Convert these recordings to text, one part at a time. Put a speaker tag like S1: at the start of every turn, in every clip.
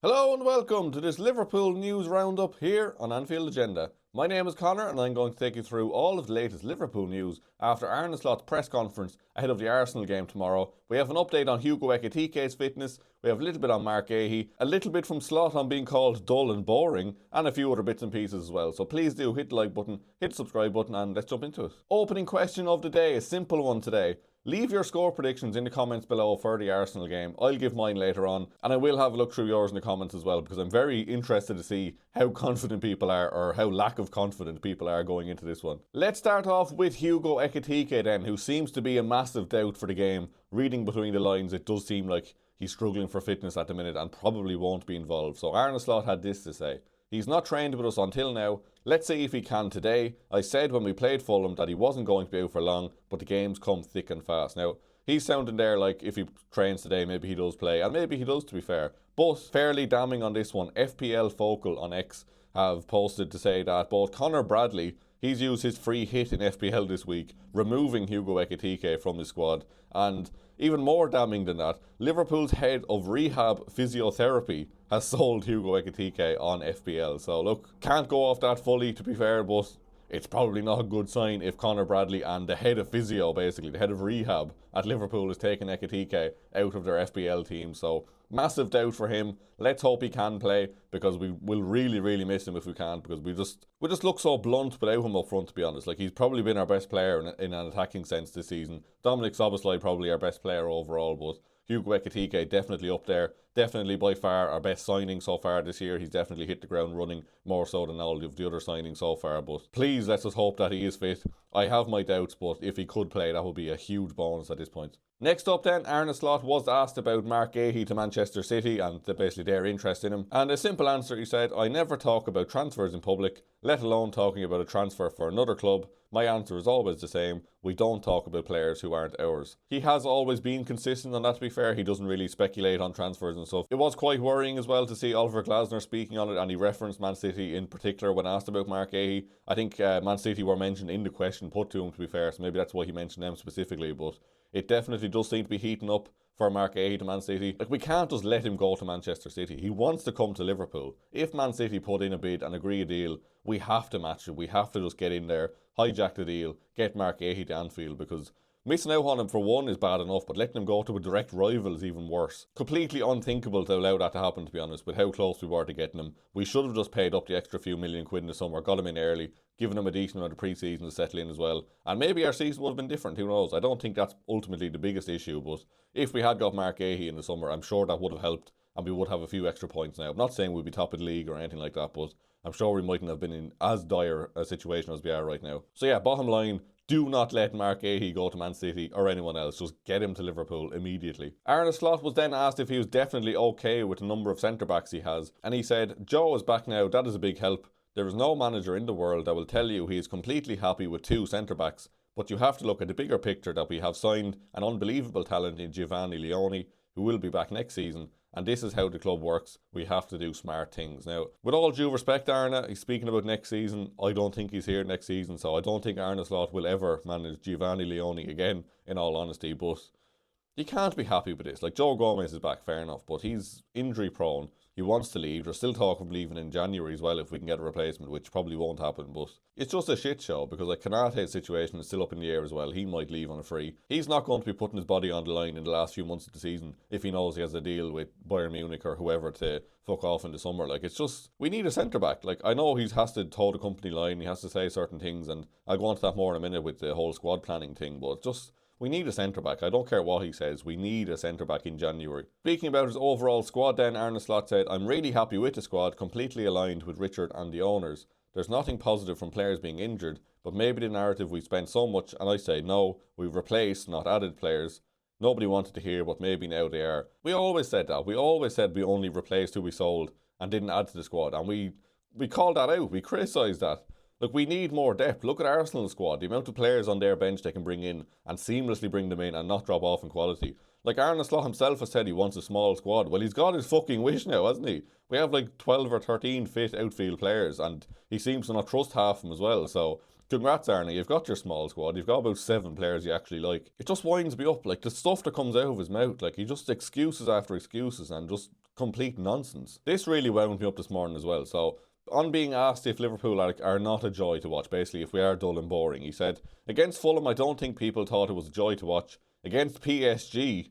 S1: Hello and welcome to this Liverpool news roundup here on Anfield Agenda. My name is Conor and I'm going to take you through all of the latest Liverpool news after Arne's press conference ahead of the Arsenal game tomorrow. We have an update on Hugo Ekitike's fitness, we have a little bit on Marc Guehi, a little bit from Slot on being called dull and boring, and a few other bits and pieces as well. So please do hit the like button, hit the subscribe button, and let's jump into it. Opening question of the day, a simple one today. Leave your score predictions in the comments below for the Arsenal game. I'll give mine later on, and I will have a look through yours in the comments as well, because I'm very interested to see how confident people are, or how lack of confident people are going into this one. Let's start off with Hugo Ekitike then, who seems to be a massive doubt for the game. Reading between the lines, it does seem like he's struggling for fitness at the minute and probably won't be involved. So Arne Slot had this to say. He's not trained with us until now. Let's see if he can today. I said when we played Fulham that he wasn't going to be out for long, but the games come thick and fast. Now, he's sounding there like if he trains today, maybe he does play, and maybe he does, to be fair. But fairly damning on this one, FPL Focal on X have posted to say that both Conor Bradley, he's used his free hit in FPL this week, removing Hugo Ekitike from the squad, and even more damning than that, Liverpool's head of rehab physiotherapy has sold Hugo Ekitike on FPL. So look, can't go off that fully, to be fair, but it's probably not a good sign if Conor Bradley and the head of physio, basically, the head of rehab at Liverpool, is taking Ekitike out of their FPL team. So massive doubt for him. Let's hope he can play, because we will really miss him if we can't, because we just look so blunt without him up front, to be honest. Like, he's probably been our best player in an attacking sense this season. Dominic Szoboszlai probably our best player overall, but Hugo Ekitike definitely up there. Definitely by far our best signing so far this year. He's definitely hit the ground running, more so than all of the other signings so far. But please, let's just hope that he is fit. I have my doubts, but if he could play, that would be a huge bonus at this point. Next up then, Arne Slot was asked about Marc Guehi to Manchester City and basically their interest in him. And a simple answer, he said, I never talk about transfers in public, let alone talking about a transfer for another club. My answer is always the same. We don't talk about players who aren't ours. He has always been consistent on that, to be fair. He doesn't really speculate on transfers and stuff. It was quite worrying as well to see Oliver Glasner speaking on it, and he referenced Man City in particular when asked about Marc Guehi. I think Man City were mentioned in the question put to him, to be fair, so maybe that's why he mentioned them specifically, but it definitely does seem to be heating up for Marc Guehi to Man City. Like, we can't just let him go to Manchester City. He wants to come to Liverpool. If Man City put in a bid and agree a deal, we have to match it. We have to just get in there, hijack the deal, get Marc Guehi to Anfield, because missing out on him for one is bad enough, but letting him go to a direct rival is even worse. Completely unthinkable to allow that to happen, to be honest, with how close we were to getting him. We should have just paid up the extra few million quid in the summer, got him in early, given him a decent amount of pre-season to settle in as well. And maybe our season would have been different, who knows? I don't think that's ultimately the biggest issue, but if we had got Marc Guehi in the summer, I'm sure that would have helped, and we would have a few extra points now. I'm not saying we'd be top of the league or anything like that, but I'm sure we mightn't have been in as dire a situation as we are right now. So yeah, bottom line, do not let Marc Guehi go to Man City or anyone else. Just get him to Liverpool immediately. Arne Slot was then asked if he was definitely okay with the number of centre-backs he has, and he said, Joe is back now, that is a big help. There is no manager in the world that will tell you he is completely happy with 2 centre-backs, but you have to look at the bigger picture that we have signed an unbelievable talent in Giovanni Leone, who will be back next season, and this is how the club works. We have to do smart things. Now, with all due respect, Arne, he's speaking about next season. I don't think he's here next season, so I don't think Arne Slot will ever manage Giovanni Leone again, in all honesty, but you can't be happy with this. Like, Joe Gomez is back, fair enough, but he's injury prone. He wants to leave. There's still talk of leaving in January as well if we can get a replacement, which probably won't happen, but it's just a shit show, because like Konate's situation is still up in the air as well. He might leave on a free. He's not going to be putting his body on the line in the last few months of the season if he knows he has a deal with Bayern Munich or whoever to fuck off in the summer. Like, it's just, we need a centre-back. Like, I know he has to toe the company line, he has to say certain things, and I'll go on to that more in a minute with the whole squad planning thing, but just, we need a centre-back. I don't care what he says. We need a centre-back in January. Speaking about his overall squad then, Arne Slot said, I'm really happy with the squad, completely aligned with Richard and the owners. There's nothing positive from players being injured, but maybe the narrative we spent so much, and I say no, we've replaced, not added players. Nobody wanted to hear, but maybe now they are. We always said that. We always said we only replaced who we sold and didn't add to the squad, and we called that out. We criticised that. Look, we need more depth. Look at Arsenal's squad, the amount of players on their bench they can bring in and seamlessly bring them in and not drop off in quality. Like, Arne Slot himself has said he wants a small squad. Well, he's got his fucking wish now, hasn't he? We have like 12 or 13 fit outfield players, and he seems to not trust half of them as well. So congrats, Arne, you've got your small squad. You've got about 7 players you actually like. It just winds me up, like the stuff that comes out of his mouth. Like, he just excuses after excuses and just complete nonsense. This really wound me up this morning as well. So, on being asked if Liverpool are not a joy to watch, basically if we are dull and boring, he said, against Fulham I don't think people thought it was a joy to watch. Against PSG,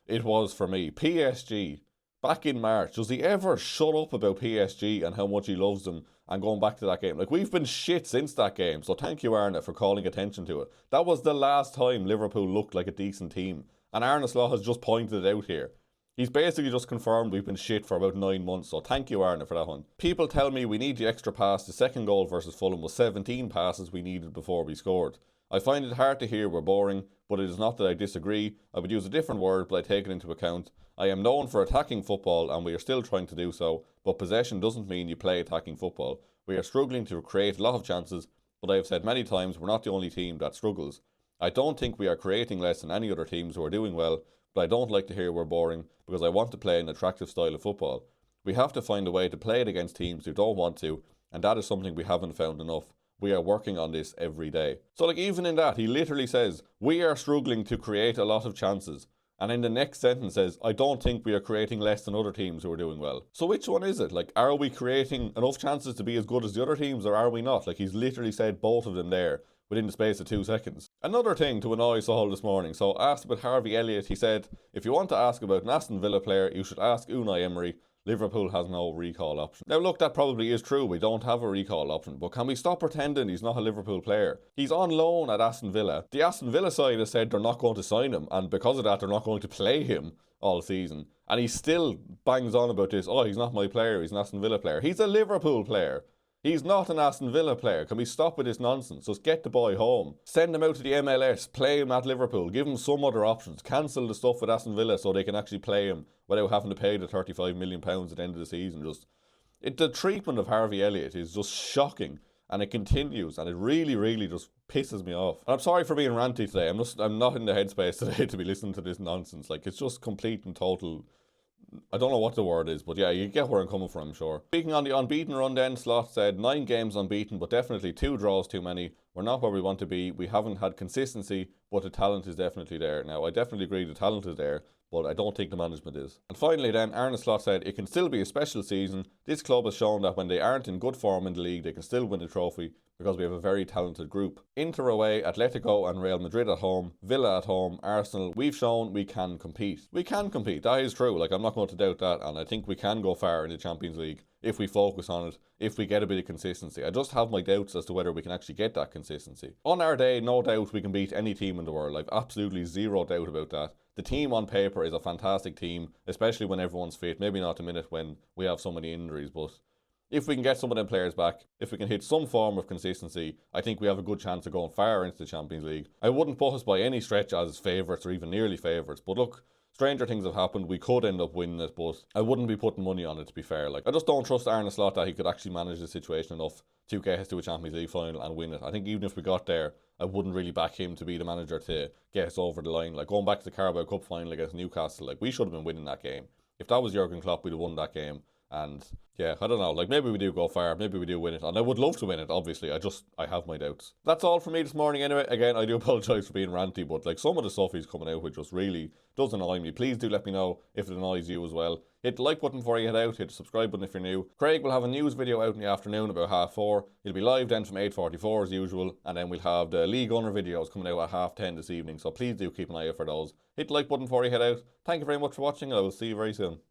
S1: it was for me. PSG, back in March, does he ever shut up about PSG and how much he loves them and going back to that game? Like, we've been shit since that game, so thank you, Arne, for calling attention to it. That was the last time Liverpool looked like a decent team, and Arne Slot has just pointed it out here. He's basically just confirmed we've been shit for about 9 months, so thank you, Arne, for that one. People tell me we need the extra pass. The second goal versus Fulham was 17 passes we needed before we scored. I find it hard to hear we're boring, but it is not that I disagree. I would use a different word, but I take it into account. I am known for attacking football, and we are still trying to do so, but possession doesn't mean you play attacking football. We are struggling to create a lot of chances, but I have said many times we're not the only team that struggles. I don't think we are creating less than any other teams who are doing well, but I don't like to hear we're boring because I want to play an attractive style of football. We have to find a way to play it against teams who don't want to, and that is something we haven't found enough. We are working on this every day. So like, even in that, he literally says, we are struggling to create a lot of chances. And in the next sentence says, I don't think we are creating less than other teams who are doing well. So which one is it? Like, are we creating enough chances to be as good as the other teams, or are we not? Like, he's literally said both of them there within the space of 2 seconds. Another thing to annoy Saul this morning. So asked about Harvey Elliott, he said, if you want to ask about an Aston Villa player, you should ask Unai Emery. Liverpool has no recall option. Now look, that probably is true, we don't have a recall option, but can we stop pretending he's not a Liverpool player? He's on loan at Aston Villa. The Aston Villa side has said they're not going to sign him, and because of that they're not going to play him all season. And he still bangs on about this, oh, he's not my player, he's an Aston Villa player. He's a Liverpool player. He's not an Aston Villa player. Can we stop with this nonsense? Just get the boy home. Send him out to the MLS, play him at Liverpool, give him some other options. Cancel the stuff with Aston Villa so they can actually play him without having to pay the £35 million at the end of the season. The treatment of Harvey Elliott is just shocking, and it continues, and it really, really just pisses me off. And I'm sorry for being ranty today. I'm not in the headspace today to be listening to this nonsense. Like, it's just complete and total, I don't know what the word is, but yeah, you get where I'm coming from, I'm sure. Speaking on the unbeaten run then, Slot said 9 games unbeaten, but definitely 2 draws too many. We're not where we want to be. We haven't had consistency, but the talent is definitely there. Now, I definitely agree the talent is there, but I don't think the management is. And finally then, Arne Slot said, it can still be a special season. This club has shown that when they aren't in good form in the league, they can still win a trophy because we have a very talented group. Inter away, Atletico and Real Madrid at home, Villa at home, Arsenal. We've shown we can compete. We can compete, that is true. Like, I'm not going to doubt that, and I think we can go far in the Champions League if we focus on it, if we get a bit of consistency. I just have my doubts as to whether we can actually get that consistency. On our day, no doubt we can beat any team in the world. I've absolutely zero doubt about that. The team on paper is a fantastic team, especially when everyone's fit. Maybe not a minute when we have so many injuries, but if we can get some of them players back, if we can hit some form of consistency, I think we have a good chance of going far into the Champions League. I wouldn't put us by any stretch as favourites or even nearly favourites, but look, stranger things have happened. We could end up winning it, but I wouldn't be putting money on it, to be fair. Like, I just don't trust Arne Slot that he could actually manage the situation enough to get us to a Champions League final and win it. I think even if we got there, I wouldn't really back him to be the manager to get us over the line. Like, going back to the Carabao Cup final against Newcastle, like, we should have been winning that game. If that was Jurgen Klopp, we'd have won that game. And yeah, I don't know, like, maybe we do go far, maybe we do win it, and I would love to win it, obviously. I have my doubts. That's all for me this morning anyway. Again, I do apologise for being ranty, but like, some of the stuff he's coming out with just really does annoy me. Please do let me know if it annoys you as well. Hit the like button before you head out, hit the subscribe button if you're new. Craig will have a news video out in the afternoon about 4:30. He'll be live then from 8:44 as usual, and then we'll have the League Owner videos coming out at 10:30 this evening, so please do keep an eye out for those. Hit the like button before you head out. Thank you very much for watching, and I will see you very soon.